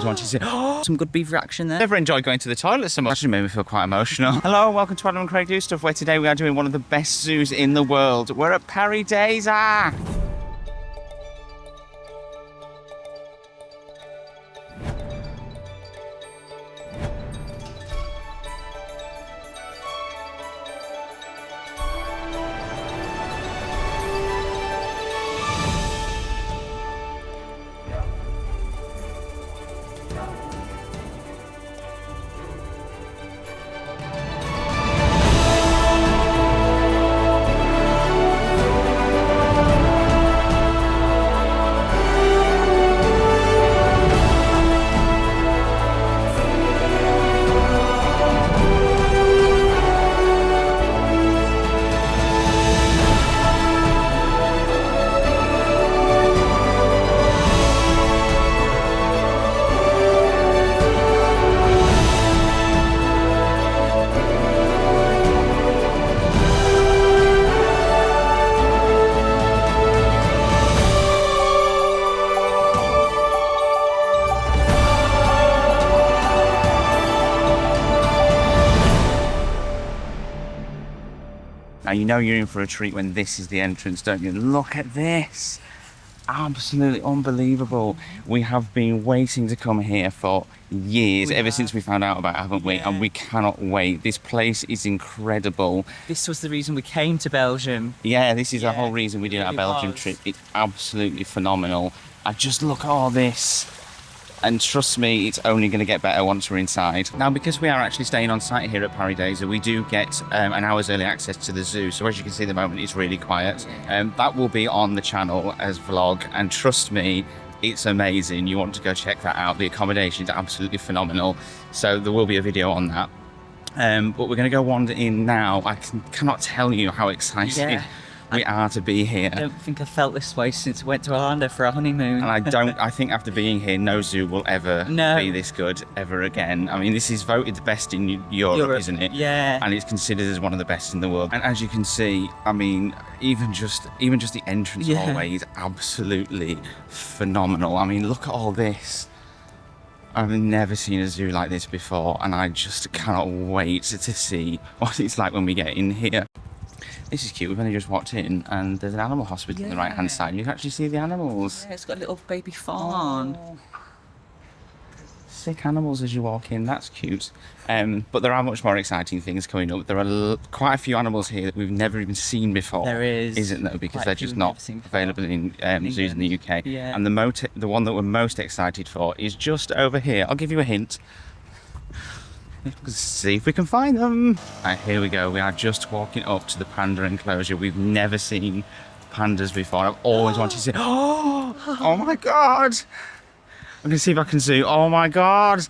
always wanted to see some good beaver action there. Never enjoyed going to the toilet so much. Actually made me feel quite emotional. Hello, welcome to Adam and Craig Do Stuff, where today we are doing one of the best zoos in the world. We're at Pairi Daiza. Now you know you're in for a treat when this is the entrance, don't you? Look at this. Absolutely unbelievable. We have been waiting to come here for years, ever since we found out about it, haven't we? And we cannot wait. This place is incredible. This was the reason we came to Belgium. Yeah, this is the whole reason we did our Belgium trip. It's absolutely phenomenal. I just look at all this. And trust me, it's only going to get better once we're inside. Now, because we are actually staying on site here at Pairi Daiza, we do get an hour's early access to the zoo. So as you can see at the moment, it's really quiet. That will be on the channel as vlog. And trust me, it's amazing. You want to go check that out. The accommodation is absolutely phenomenal. So there will be a video on that. But we're going to go wander in now. I cannot tell you how excited we are to be here. I don't think I felt this way since we went to Orlando for our honeymoon. And I think after being here, no zoo will ever be this good ever again. I mean, this is voted the best in Europe, isn't it? Yeah. And it's considered as one of the best in the world. And as you can see, I mean, even just the entrance hallway is absolutely phenomenal. I mean, look at all this. I've never seen a zoo like this before, and I just cannot wait to see what it's like when we get in here. This is cute. We've only just walked in and there's an animal hospital on the right hand side. You can actually see the animals. Yeah, it's got a little baby fawn. Oh. Sick animals as you walk in. That's cute. But there are much more exciting things coming up. There are quite a few animals here that we've never even seen before. There is. Isn't there? Because they're just not available in zoos in the UK. Yeah. And the one that we're most excited for is just over here. I'll give you a hint. Let's see if we can find them. Right, here we go. We are just walking up to the panda enclosure. We've never seen pandas before. I've always wanted to see. Oh my god! I'm gonna see if I can zoom. Oh my god!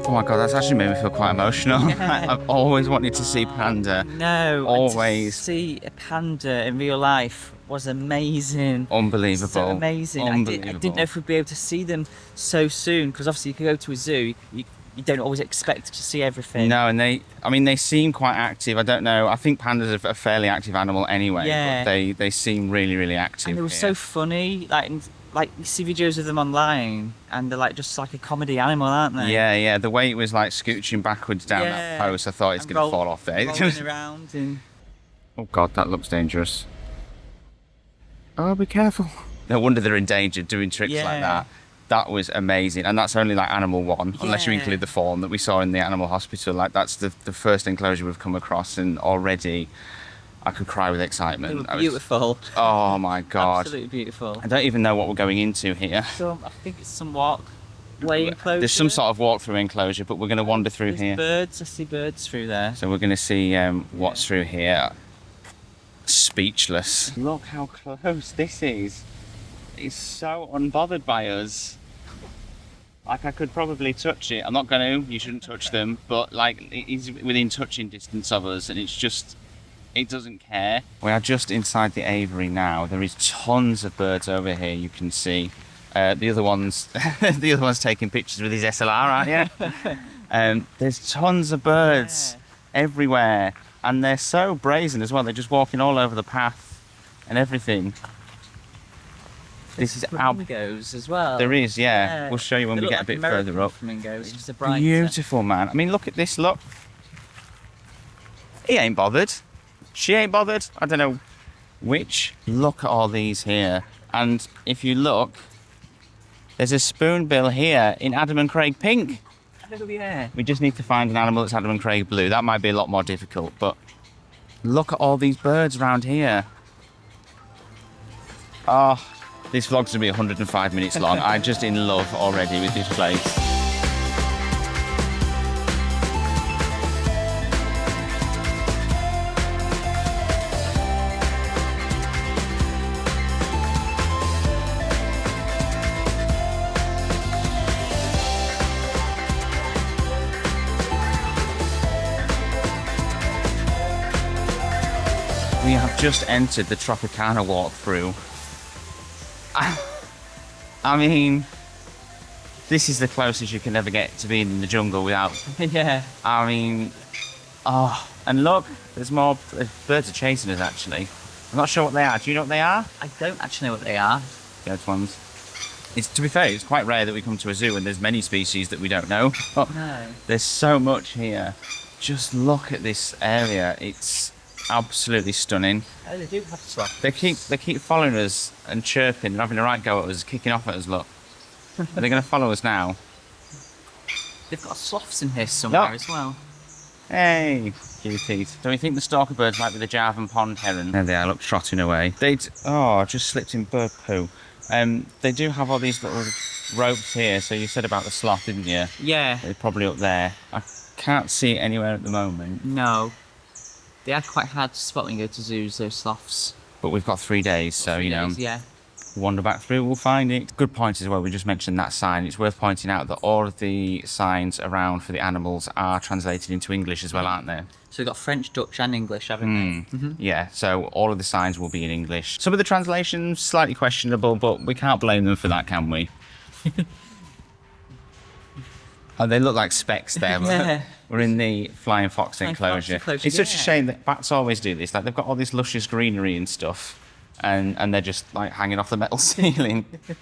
Oh my god, that's actually made me feel quite emotional. Yeah. I've always wanted to see panda. No, always. To see a panda in real life was amazing. Unbelievable. So amazing. I didn't know if we'd be able to see them so soon, because obviously you can go to a zoo, you don't always expect to see everything. No, and they seem quite active. I don't know. I think pandas are a fairly active animal anyway. Yeah. But they seem really, really active. And they were so funny. Like you see videos of them online, and they're like just like a comedy animal, aren't they? Yeah, yeah. The way it was like scooching backwards down that post, I thought it's going to fall off there. Rolling around and... Oh god, that looks dangerous. Oh, be careful. No wonder they're endangered doing trips like that. That was amazing. And that's only like animal one, unless you include the fawn that we saw in the animal hospital. Like that's the first enclosure we've come across, and already I could cry with excitement. They were beautiful. Oh my God. Absolutely beautiful. I don't even know what we're going into here. So I think it's some walkway enclosure. There's some sort of walk-through enclosure, but we're going to wander through here. Birds. I see birds through there. So we're going to see what's through here. Speechless. Look how close this is. It's so unbothered by us. Like I could probably touch it. I'm not going to. You shouldn't touch them. But like it's within touching distance of us, and it's just, it doesn't care. We are just inside the aviary now. There is tons of birds over here. You can see the other one's taking pictures with his SLR, aren't you? There's tons of birds everywhere, and they're so brazen as well. They're just walking all over the path and everything. This is flamingos as well. There is, yeah. We'll show you when we get a bit further up. Flamingos, just Beautiful, man. I mean, look at this. Look, he ain't bothered. She ain't bothered. I don't know which. Look at all these here, and if you look, there's a spoonbill here in Adam and Craig pink. Oh, yeah. We just need to find an animal that's Adam and Craig blue. That might be a lot more difficult, but look at all these birds around here. Oh. This vlog's gonna be 105 minutes long. I'm just in love already with this place. We have just entered the Tropicana walkthrough. I mean, this is the closest you can ever get to being in the jungle without. Yeah. I mean, oh, and look, there's more. Birds are chasing us actually. I'm not sure what they are. Do you know what they are? I don't actually know what they are. Those ones. To be fair, it's quite rare that we come to a zoo and there's many species that we don't know. No. There's so much here. Just look at this area. It's absolutely stunning. Oh, they do have sloths. They keep following us and chirping and having a right go at us, kicking off at us. Look, are they going to follow us now? They've got sloths in here somewhere as well. Hey, cuties. So we think the stalker birds might be the Javan pond heron. There they are. Look, trotting away. Just slipped in bird poo. They do have all these little ropes here. So you said about the sloth, didn't you? Yeah. They're probably up there. I can't see it anywhere at the moment. No. They are quite hard to spot when you go to zoos, those sloths. But we've got 3 days, so, wander back through, we'll find it. Good point as well, we just mentioned that sign. It's worth pointing out that all of the signs around for the animals are translated into English as well, aren't they? So we've got French, Dutch and English, haven't we? Mm-hmm. Yeah, so all of the signs will be in English. Some of the translations, slightly questionable, but we can't blame them for that, can we? Oh, they look like specks there. Yeah. We're in the flying fox enclosure. It's such a shame that bats always do this. Like they've got all this luscious greenery and stuff, and they're just like hanging off the metal ceiling. But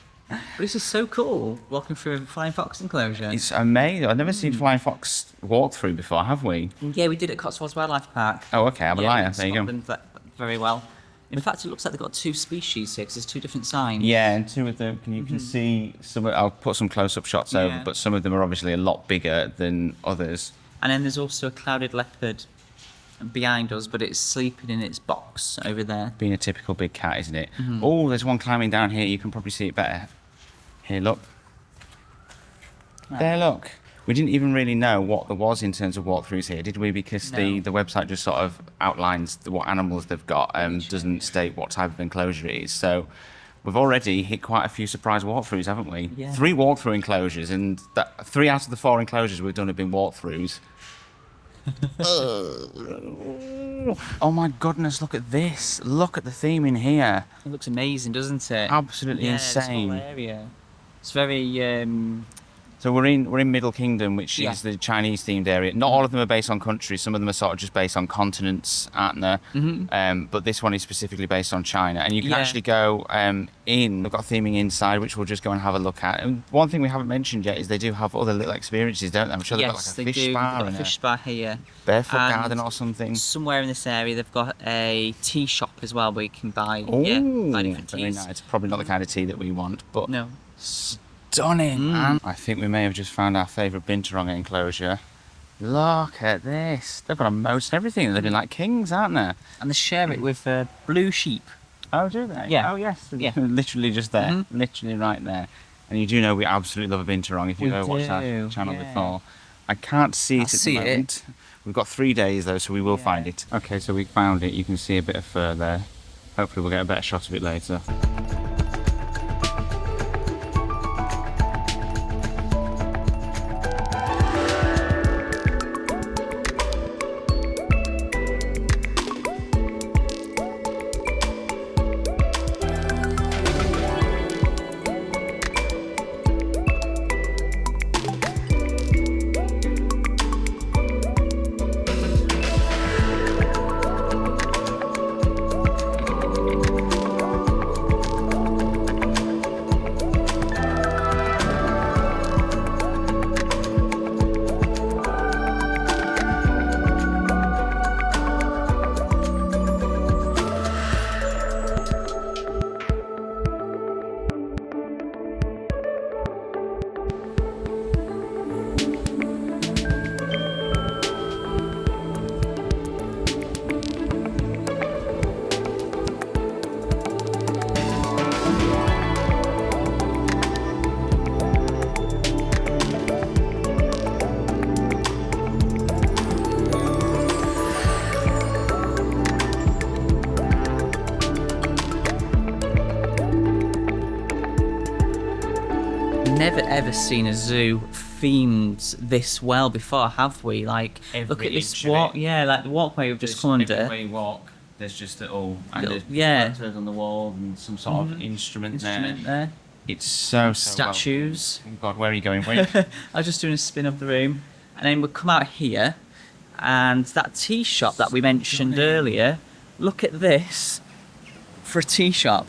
this is so cool, walking through a flying fox enclosure. It's amazing. I've never seen flying fox walk through before, have we? Yeah, we did it at Cotswolds Wildlife Park. Oh, okay. I'm a liar. There you go. That very well. In fact, it looks like they've got 2 species here because there's 2 different signs. Yeah, and 2 of them, you can see some. I'll put some close-up shots over, but some of them are obviously a lot bigger than others. And then there's also a clouded leopard behind us, but it's sleeping in its box over there. Being a typical big cat, isn't it? Oh, there's one climbing down here. You can probably see it better. Here, look. There, look. We didn't even really know what there was in terms of walkthroughs here, did we? Because the website just sort of outlines what animals they've got and doesn't state what type of enclosure it is. So we've already hit quite a few surprise walkthroughs, haven't we? Yeah. 3 walkthrough enclosures, and 3 out of the 4 enclosures we've done have been walkthroughs. Oh my goodness, look at this. Look at the theme in here. It looks amazing, doesn't it? Absolutely insane. This whole area. It's very So we're in Middle Kingdom, which is the Chinese themed area. Not all of them are based on countries. Some of them are sort of just based on continents, aren't there? But this one is specifically based on China. And you can actually go in. They've got theming inside, which we'll just go and have a look at. And one thing we haven't mentioned yet is they do have other little experiences, don't they? I'm sure they've got like a fish spa and a fish spa here. Barefoot garden or something. Somewhere in this area, they've got a tea shop as well where you can buy, buy different very teas. nice. Probably not the kind of tea that we want, but No. stunning, man. I think we may have just found our favourite Binturong enclosure. Look at this. They've got a moat and everything. They're living like kings, aren't they? And they share it with blue sheep. Oh, do they? Yeah. Oh, yes. Yeah. Literally just there. Literally right there. And you do know we absolutely love a Binturong if you've ever watched our channel before. I can't see it at the moment. We've got 3 days though, so we will find it. Okay, so we found it. You can see a bit of fur there. Hopefully we'll get a better shot of it later. Never ever seen a zoo themed this well before, have we? Like, look at this walk. Yeah, like the walkway we've just come under. Everywhere you walk, there's just little photos on the wall and some sort of instrument there. It's so statues. Well. Oh God, where are you going? Wait. I was just doing a spin of the room, and then we'll come out here, and that tea shop that we mentioned earlier. Look at this for a tea shop.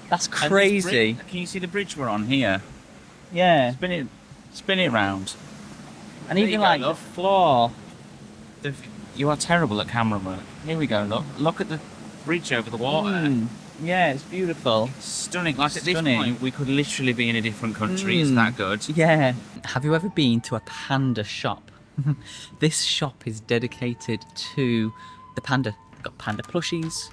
That's crazy. Can you see the bridge we're on here? Yeah. Spin it round. And even like the floor. You are terrible at camera work. Here we go. Look at the bridge over the water. Yeah, it's beautiful. Stunning. Like at this point, we could literally be in a different country. It's that good. Yeah. Have you ever been to a Panda Shop? This shop is dedicated to the panda. Got panda plushies,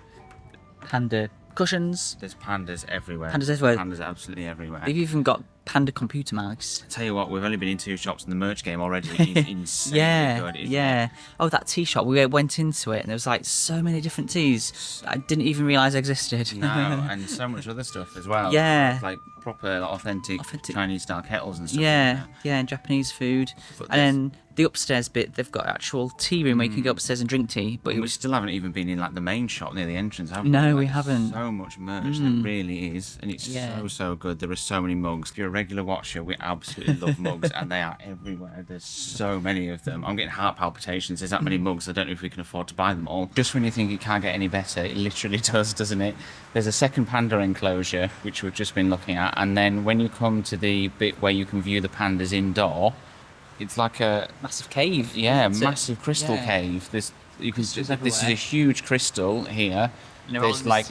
panda cushions. There's pandas everywhere. Pandas everywhere. Pandas absolutely everywhere. They've even got panda computer mice. I tell you what, we've only been in 2 shops and the merch game already is insanely good, isn't it? Oh, that tea shop, we went into it and there was like so many different teas I didn't even realise existed. No, and so much other stuff as well. Yeah. Like proper authentic Chinese style kettles and stuff. Yeah, and Japanese food. And then the upstairs bit, they've got actual tea room where you can go upstairs and drink tea. But we still haven't even been in like the main shop near the entrance, have we? No, we haven't. So much merch, there really is, and it's so good. There are so many mugs. If you're a regular watcher, we absolutely love mugs, and they are everywhere. There's so many of them. I'm getting heart palpitations. There's that many mugs. I don't know if we can afford to buy them all. Just when you think it can't get any better, it literally does, doesn't it? There's a second panda enclosure which we've just been looking at, and then when you come to the bit where you can view the pandas indoor, it's like a massive cave. Yeah, massive crystal cave. This is a huge crystal here. There's like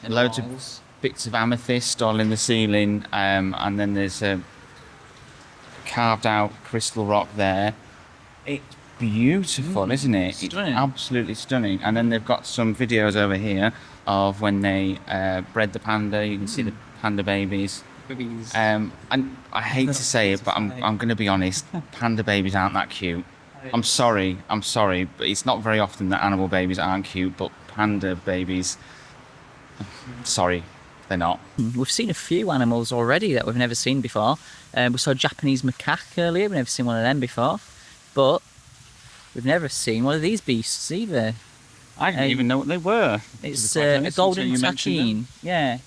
loads of bits of amethyst all in the ceiling, and then there's a carved out crystal rock there. It's beautiful, isn't it? Stunning. It's absolutely stunning. And then they've got some videos over here of when they bred the panda. You can see the panda babies. And I hate to say it, but I'm going to be honest. Panda babies aren't that cute. I'm sorry, but it's not very often that animal babies aren't cute, but panda babies, sorry, they're not. We've seen a few animals already that we've never seen before. We saw a Japanese macaque earlier. We've never seen one of them before, but we've never seen one of these beasts either. I didn't even know what they were. It's a golden Takin. Yeah.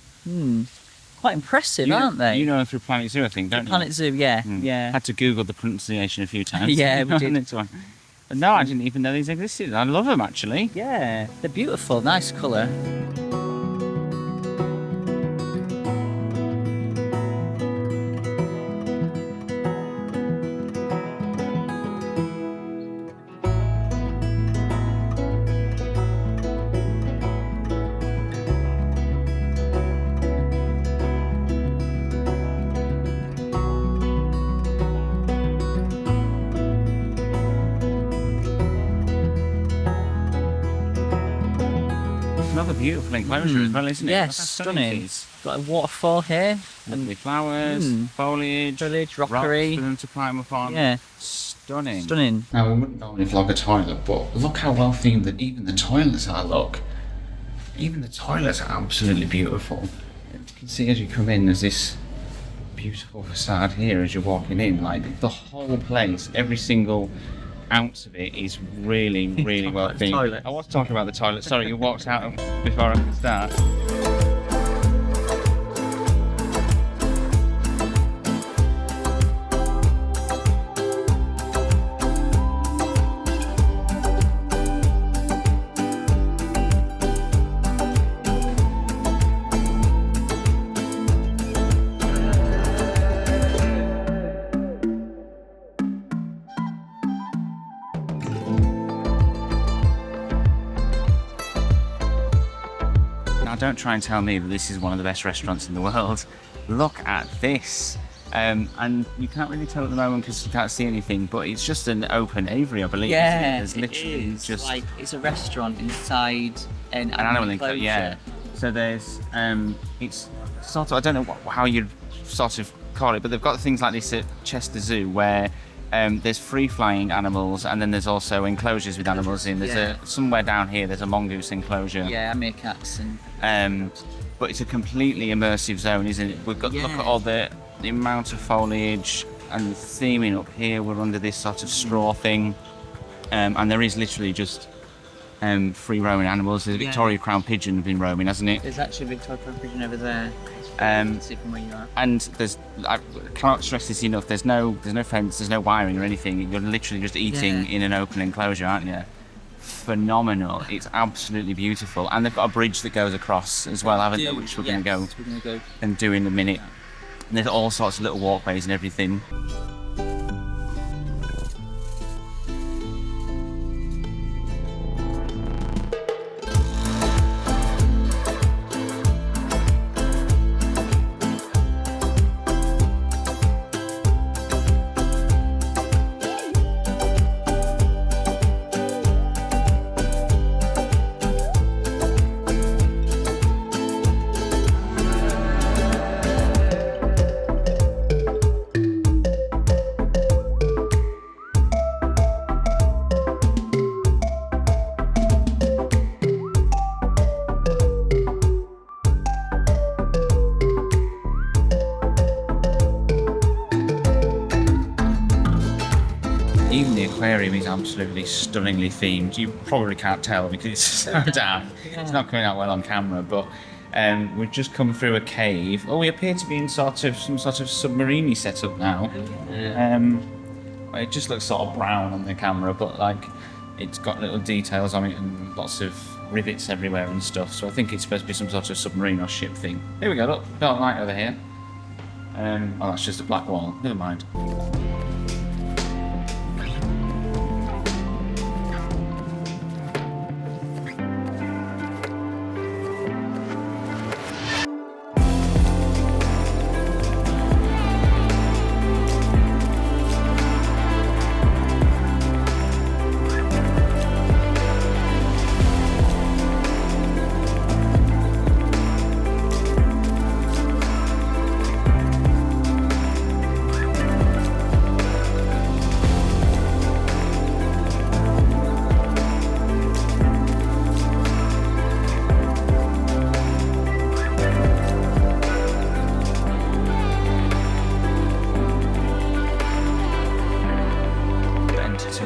quite impressive, You, aren't they? You know them through Planet Zoo, I think, don't you? Planet Zoo, yeah, yeah. Had to Google the pronunciation a few times. Yeah, we did. But no, I didn't even know these existed. I love them, actually. Yeah, they're beautiful, nice colour. Another beautiful enclosure as well, isn't it? Yes, Look how stunning. it is. Got a waterfall here. Lovely flowers, foliage, Foliage, rocks rockery. for them to climb up on. Yeah. Stunning. Stunning. Now, we wouldn't normally vlog a toilet, but look how well themed that even the toilets are, look. Even the toilets are absolutely beautiful. You can see as you come in, there's this beautiful facade here as you're walking in. Like, the whole place, every single ounce of it is really, really well themed. Toilet. I was talking about the toilet. Sorry, you walked out before I could start. Now, don't try and tell me that this is one of the best restaurants in the world. Look at this. And you can't really tell at the moment because you can't see anything, but it's just an open aviary, I believe. Yeah, There's literally just like it's a restaurant inside an animal enclosure. yeah. So there's it's sort of, I don't know how you'd sort of call it, but they've got things like this at Chester Zoo where there's free-flying animals, and then there's also enclosures with animals in. There's somewhere down here. There's a mongoose enclosure. Yeah, meerkats and. But it's a completely immersive zone, isn't it? We've got look at all the amount of foliage and theming up here. We're under this sort of straw thing, and there is literally just free roaming animals. There's a Victoria Crown pigeon been roaming, hasn't it? There's actually a Victoria Crown pigeon over there. See from where you are. And I can't stress this enough. There's no fence, there's no wiring or anything. You're literally just eating in an open enclosure, aren't you? Phenomenal. It's absolutely beautiful. And they've got a bridge that goes across as well, haven't they? Which we're going to go and do in a minute. And there's all sorts of little walkways and everything. Even the aquarium is absolutely stunningly themed. You probably can't tell because it's so dark. It's not coming out well on camera, but we've just come through a cave. Oh, we appear to be in some sort of submarine-y setup now. It just looks sort of brown on the camera, but like it's got little details on it and lots of rivets everywhere and stuff. So I think it's supposed to be some sort of submarine or ship thing. Here we go, look, dark light over here. Oh, that's just a black wall. Never mind.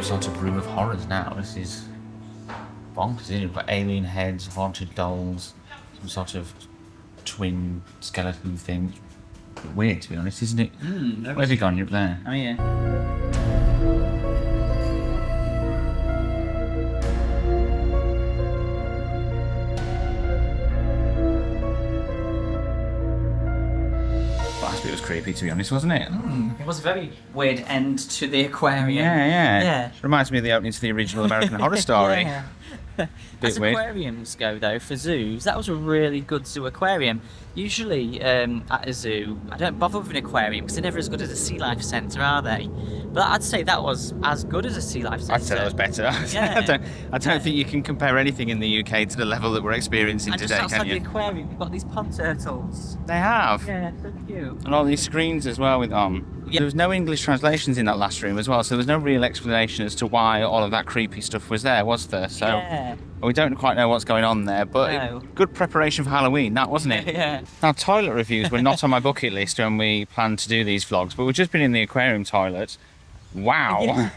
Sort of room of horrors now. This is bonkers, isn't it? We've got alien heads, haunted dolls, some sort of twin skeleton thing. Weird, to be honest, isn't it? Mm, Where's he gone? You're up there. Oh yeah. Last bit was creepy, to be honest, wasn't it? It was a very weird end to the aquarium. Yeah. Reminds me of the opening to the original American Horror Story. Yeah. Bit As weird. aquariums go, though, for zoos, that was a really good zoo aquarium. Usually, at a zoo, I don't bother with an aquarium because they're never as good as a sea life centre, are they? But I'd say that was as good as a sea life centre. I'd say that was better. Yeah. I don't think you can compare anything in the UK to the level that we're experiencing And today, just outside can the you? aquarium, you've got these pond turtles. They have. Yeah, so cute. And all these screens as well with Yeah. There was no English translations in that last room as well, so there was no real explanation as to why all of that creepy stuff was there, was there? So Yeah. we don't quite know what's going on there, but No. good preparation for Halloween, that wasn't it? Yeah. Now, toilet reviews were not on my bucket list when we planned to do these vlogs, but we've just been in the aquarium toilet. Wow.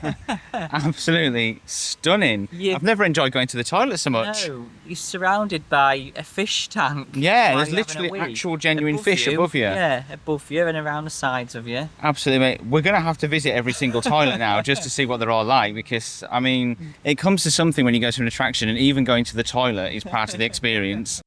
Absolutely stunning. Yeah. I've never enjoyed going to the toilet so much. No, you're surrounded by a fish tank. Yeah, while there's you're having a literally wee. actual genuine fish above you. Yeah, above you and around the sides of you. Absolutely, mate. We're going to have to visit every single toilet now just to see what they're all like, because, I mean, it comes to something when you go to an attraction, and even going to the toilet is part of the experience.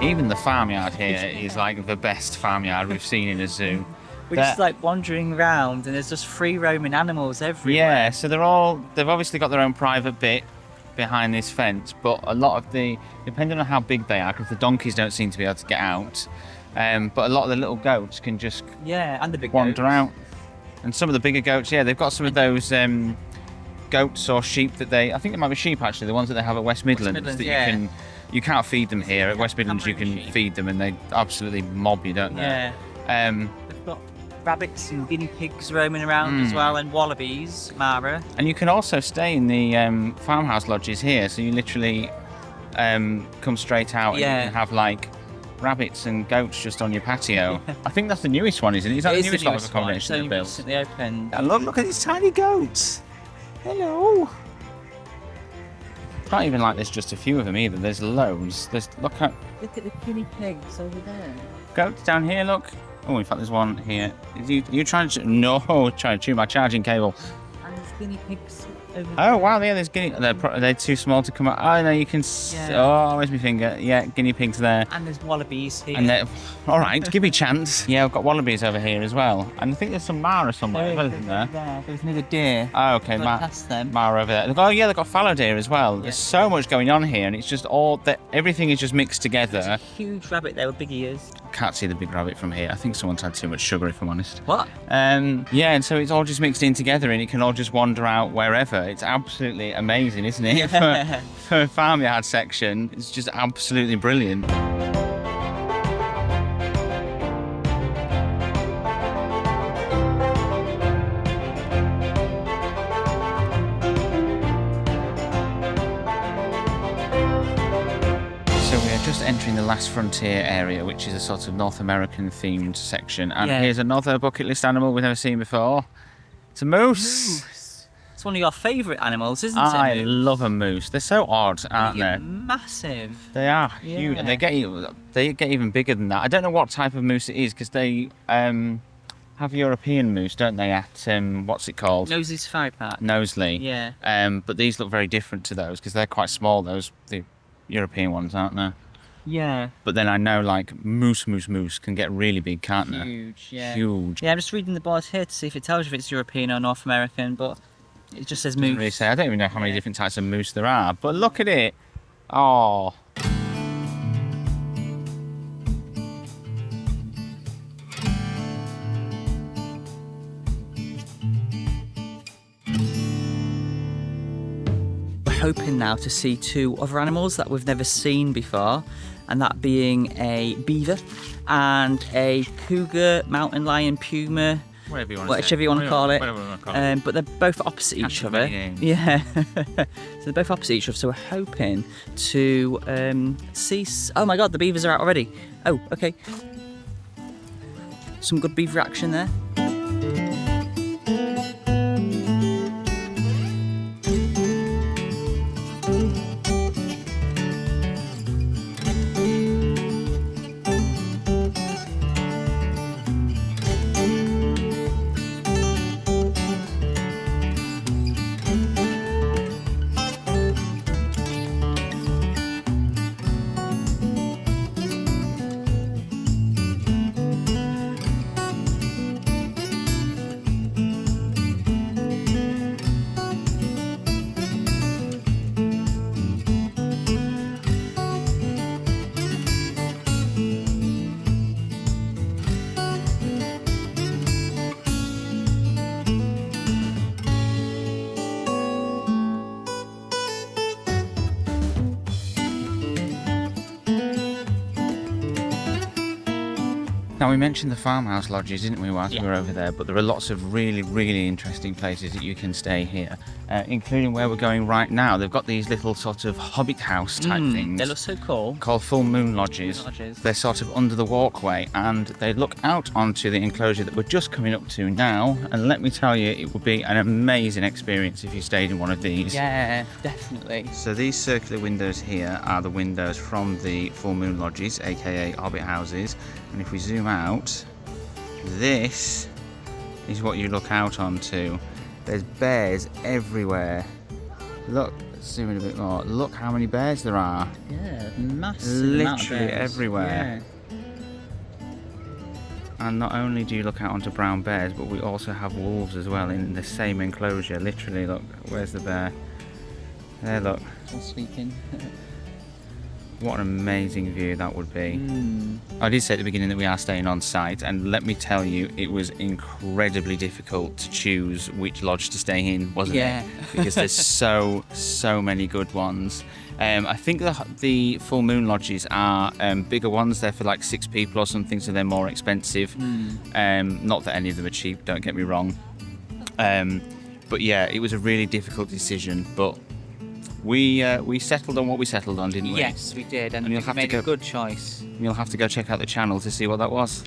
Even the farmyard here is like the best farmyard we've seen in a zoo. We're just like wandering around and there's just free roaming animals everywhere. Yeah, so they've obviously got their own private bit behind this fence, but a lot of depending on how big they are, because the donkeys don't seem to be able to get out, but a lot of the little goats can just and the big wander goats. out. And some of the bigger goats, they've got some of those goats or sheep that I think they might be sheep actually, the ones that they have at West Midlands, that you can't feed them here. At West Midlands you can feed them and they absolutely mob you, don't they? Yeah. They've got rabbits and guinea pigs roaming around as well, and wallabies, Mara. And you can also stay in the farmhouse lodges here, so you literally come straight out and you can have like rabbits and goats just on your patio. I think that's the newest one, isn't it? Is that the newest lot of accommodation they've built? Recently opened. And look at these tiny goats. Hello. Not even like there's just a few of them either. There's loads. Look at the guinea pigs over there. goats down here. Look. Oh, in fact, there's one here. You trying to? No, trying to chew my charging cable. And there's guinea pigs over there. Oh wow, yeah, there's guinea. They're too small to come out. Oh no, you can. Oh, where's my finger? Yeah, guinea pigs there. And there's wallabies here. And all right, give me a chance. Yeah, I've got wallabies over here as well, and I think there's some Mara somewhere as well, isn't there? There's another deer. Oh, okay, Past them. Mara over there. Oh yeah, they've got fallow deer as well. There's so much going on here, and it's just everything is just mixed together. There's a huge rabbit there with big ears. Can't see the big rabbit from here. I think someone's had too much sugar, if I'm honest. What? Yeah, and so it's all just mixed in together, and it can all just wander out wherever. It's absolutely amazing, isn't it? For a farmyard section, it's just absolutely brilliant. Just entering the last frontier area, which is a sort of North American themed section, and here's another bucket list animal we've never seen before. It's a moose. It's one of your favourite animals, isn't it? I love a moose. They're so odd, aren't they? Massive. They are huge, and they get even bigger than that. I don't know what type of moose it is, because they have European moose, don't they? At what's it called? Knowsley Safari Park. Knowsley. Yeah. But these look very different to those because they're quite small. The European ones, aren't they? Yeah. But then I know like moose can get really big, can't they? Huge, yeah. Huge. Yeah, I'm just reading the board here to see if it tells you if it's European or North American, but it just says Doesn't moose. really say. I don't even know how many different types of moose there are, but look at it. Oh. We're hoping now to see two other animals that we've never seen before, and that being a beaver and a cougar, mountain lion, puma, whichever you want to call it. But they're both opposite each other. Yeah. So they're both opposite each other. So we're hoping to see. Oh my God, the beavers are out already. Oh, okay. Some good beaver action there. Now, we mentioned the farmhouse lodges, didn't we, whilst Yeah. we were over there? But there are lots of really, really interesting places that you can stay here, including where we're going right now. They've got these little sort of hobbit house type things. They look so cool. Called full moon lodges. They're sort of under the walkway, and they look out onto the enclosure that we're just coming up to now. And let me tell you, it would be an amazing experience if you stayed in one of these. Yeah, definitely. So these circular windows here are the windows from the full moon lodges, aka hobbit houses. And if we zoom out, this is what you look out onto. There's bears everywhere. Look, zoom in a bit more. Look how many bears there are. Yeah, massive. Literally everywhere. And not only do you look out onto brown bears, but we also have wolves as well in the same enclosure. Literally, look, where's the bear? There, look. All sleeping. What an amazing view that would be. I did say at the beginning that we are staying on site, and let me tell you, it was incredibly difficult to choose which lodge to stay in, wasn't it? Because there's so many good ones. I think the full moon lodges are bigger ones. They're for like 6 people or something, so they're more expensive. Not that any of them are cheap, don't get me wrong. But yeah, it was a really difficult decision, but we settled on what we settled on, didn't we? Yes, we did, and you'll we have made to a good choice. You'll have to go check out the channel to see what that was.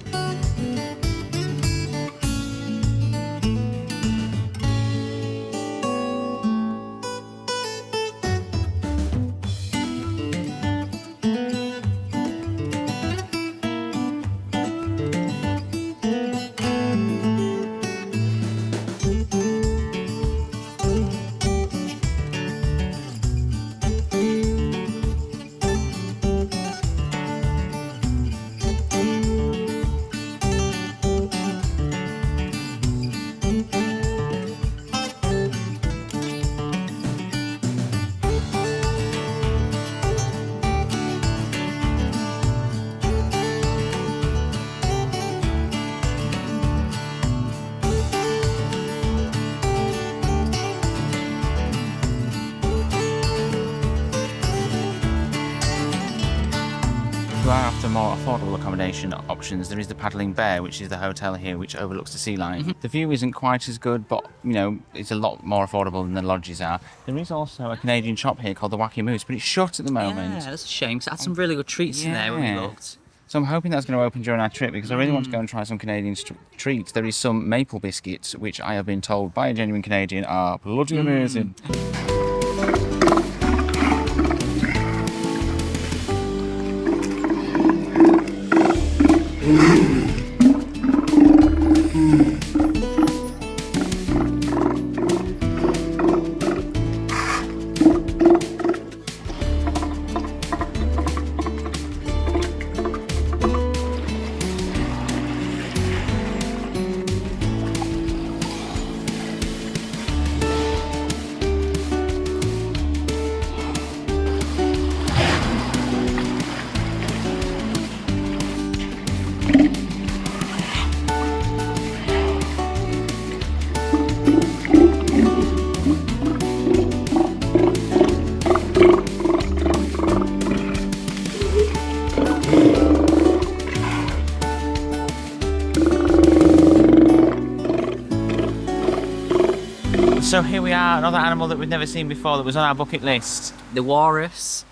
you are after more affordable accommodation options, there is the Paddling Bear, which is the hotel here, which overlooks the sea line. Mm-hmm. The view isn't quite as good, but, you know, it's a lot more affordable than the lodges are. There is also a Canadian shop here called the Wacky Moose, but it's shut at the moment. Yeah, that's a shame, 'cause it had some really good treats in there when we looked. So I'm hoping that's going to open during our trip, because I really want to go and try some Canadian treats. There is some maple biscuits, which I have been told by a genuine Canadian are bloody amazing. So here we are, another animal that we've never seen before that was on our bucket list. The Walrus,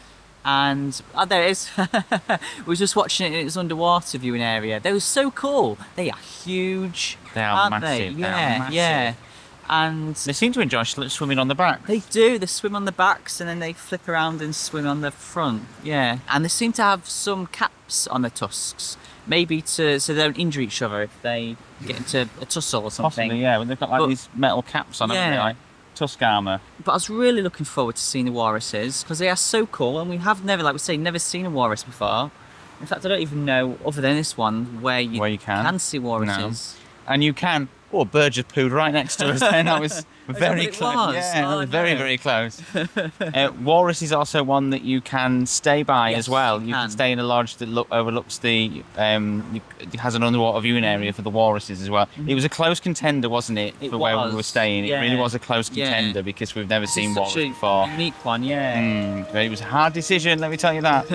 and oh, there it is. We were just watching it in its underwater viewing area. They were so cool. They are huge. They are aren't massive. They? They are Yeah, massive. yeah. And They seem to enjoy swimming on the back. they do. They swim on the backs and then they flip around and swim on the front. Yeah. And they seem to have some caps on their tusks, maybe so they don't injure each other if they get into a tussle or something. Possibly, yeah. But they've got like these metal caps on, haven't they? Yeah. Like tusk armour. But I was really looking forward to seeing the walruses because they are so cool, and we have never, like we say, never seen a walrus before. In fact, I don't even know, other than this one, where you can see walruses. And you can. Oh, a bird just pooed right next to us then. That was very close. Was? Yeah, that Oh, was no. very, very close. Walrus is also one that you can stay by Yes, as well. you You can. can stay in a lodge that overlooks the. It has an underwater viewing area for the walruses as well. It was a close contender, wasn't it, It for where we were was, staying? It really yeah. was a close Yeah. contender because we've never seen It's walrus such a before. unique one, yeah. But it was a hard decision, let me tell you that.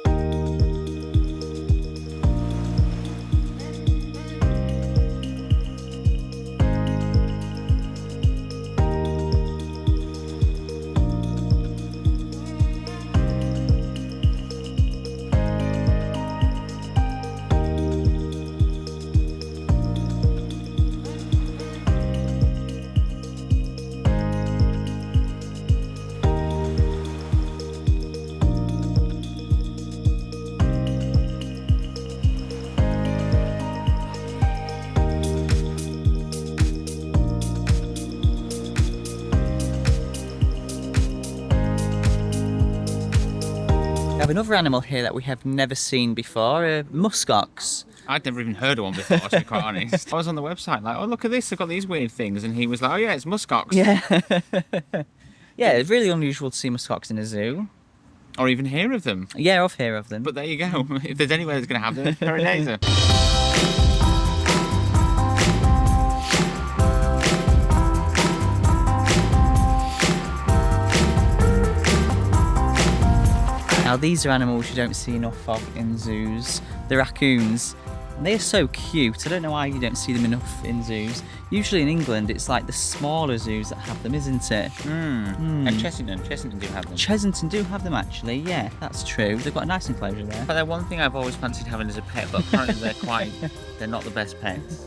have another animal here that we have never seen before, Muskox. I'd never even heard of one before, to be quite honest. I was on the website like, oh, look at this, they've got these weird things. And he was like, oh, yeah, it's muskox. Yeah. Yeah, it's really unusual to see muskox in a zoo. Or even hear of them. Yeah, I've heard of them. But there you go. If there's anywhere that's going to have them, it's Pairi Daiza. Now these are animals you don't see enough of in zoos. The raccoons. They're so cute. I don't know why you don't see them enough in zoos. Usually in England it's like the smaller zoos that have them, isn't it? And Chessington do have them. Chessington do have them actually, yeah, that's true. They've got a nice enclosure there. But they're one thing I've always fancied having as a pet, but apparently they're not the best pets.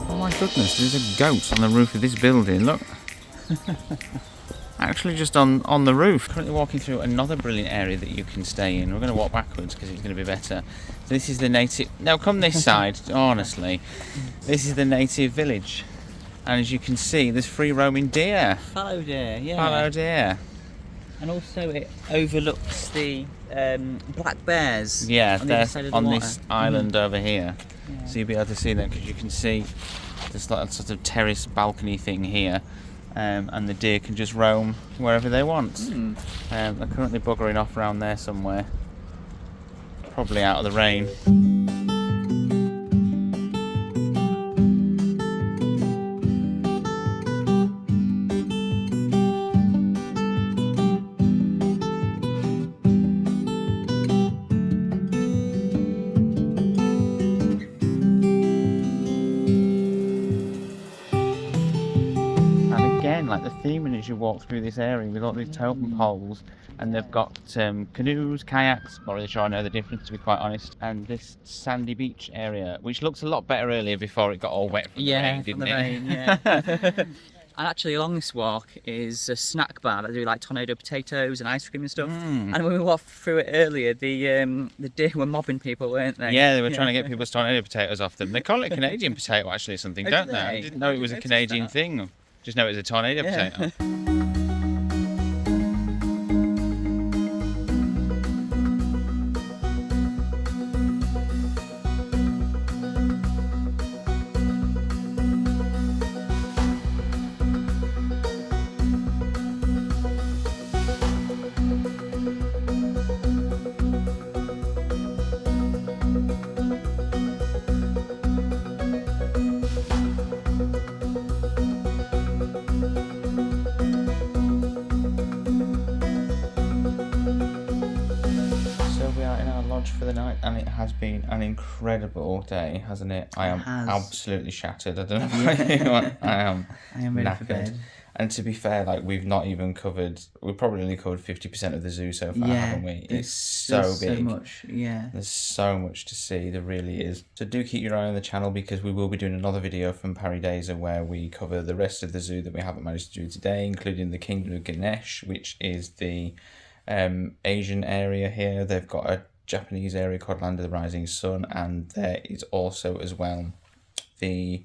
Oh my goodness, there's a goat on the roof of this building, look. Actually just on the roof. Currently walking through another brilliant area that you can stay in. We're going to walk backwards because it's going to be better. So this is the native... Now come this side, honestly. This is the native village. And as you can see, there's free roaming deer. Fallow deer, yeah. Fallow deer. And also it overlooks the black bears. Yeah, on the they're other side of the on water. this island over here. Yeah. So you'll be able to see them because you can see this little sort of terrace balcony thing here. And the deer can just roam wherever they want. They're currently buggering off around there somewhere. Probably out of the rain. Like the theming as you walk through this area with all these totem poles, and they've got canoes, kayaks, not really sure I know the difference to be quite honest, and this sandy beach area, which looked a lot better earlier before it got all wet from the rain, didn't it? Rain, yeah. And actually along this walk is a snack bar that do like tornado potatoes and ice cream and stuff. And when we walked through it earlier, the deer were mobbing people, weren't they? Yeah, they were trying to get people's tornado potatoes off them. They call it a Canadian potato actually or something, don't they? I didn't know it was a Canadian thing. Just know it was a tornado potato. For the night, and it has been an incredible day, hasn't it? I am absolutely shattered. I don't know about you. I am ready knackered. for bed. And to be fair, like we've probably only covered 50% of the zoo so far, haven't we? It's so big. So much, yeah. There's so much to see, there really is. So do keep your eye on the channel because we will be doing another video from Pairi Daiza where we cover the rest of the zoo that we haven't managed to do today, including the Kingdom of Ganesh, which is the Asian area here. They've got a Japanese area called Land of the Rising Sun, and there is also as well the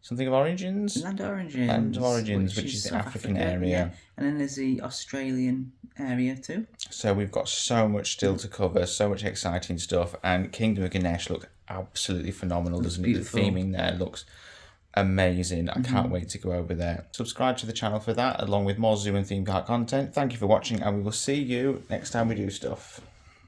something of Origins? Land of Origins. Land of Origins, which is the African area. Yeah. And then there's the Australian area too. So we've got so much still to cover, so much exciting stuff, and Kingdom of Ganesh looks absolutely phenomenal, doesn't it? The theming there looks amazing. I can't wait to go over there. Subscribe to the channel for that, along with more zoo and theme park content. Thank you for watching, and we will see you next time we do stuff.